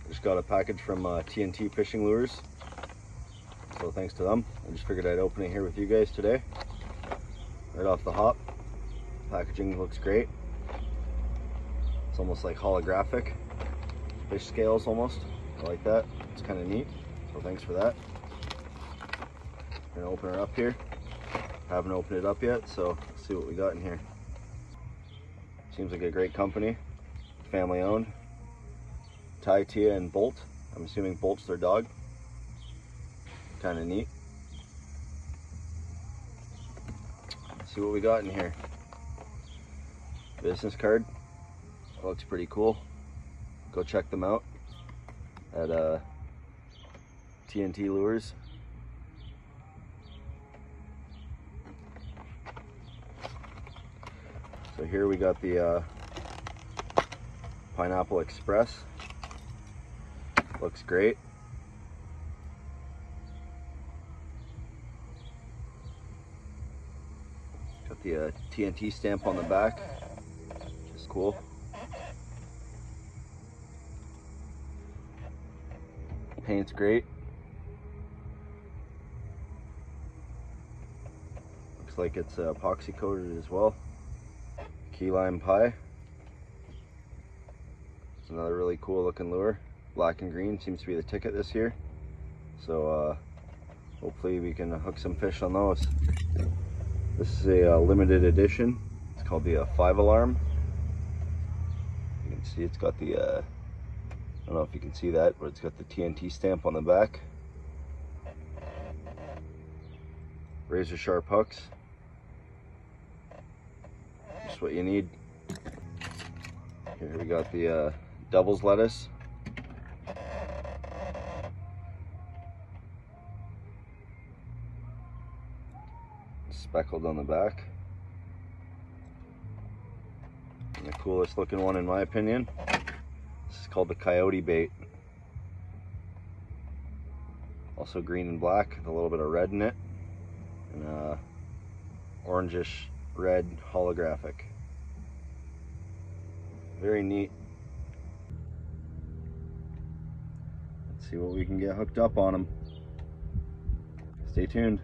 I just got a package from TNT Fishing Lures, so thanks to them. I just figured I'd open it here with you guys today. Right off the hop, packaging looks great. It's almost like holographic fish scales almost. I like that. It's kind of neat, so thanks for that. I'm gonna open it up here. Haven't opened it up yet, so let's see what we got in here. Seems like a great company, family owned. Ty, Tia, and Bolt. I'm assuming Bolt's their dog. Kind of neat. Let's see what we got in here. Business card. That looks pretty cool. Go check them out at TNT Lures. So here we got the Pineapple Express. Looks great. Got the TNT stamp on the back. Just cool. Paint's great. Looks like it's epoxy coated as well. Key lime pie. It's another really cool looking lure. Black and green seems to be the ticket this year. So hopefully we can hook some fish on those. This is a limited edition. It's called the 5-alarm. You can see it's got the, I don't know if you can see that, but it's got the TNT stamp on the back. Razor sharp hooks. Just what you need. Here we got the doubles lettuce. Speckled on the back. And the coolest looking one in my opinion. This is called the coyote bait. Also green and black with a little bit of red in it. And orangish red holographic. Very neat. Let's see what we can get hooked up on them. Stay tuned.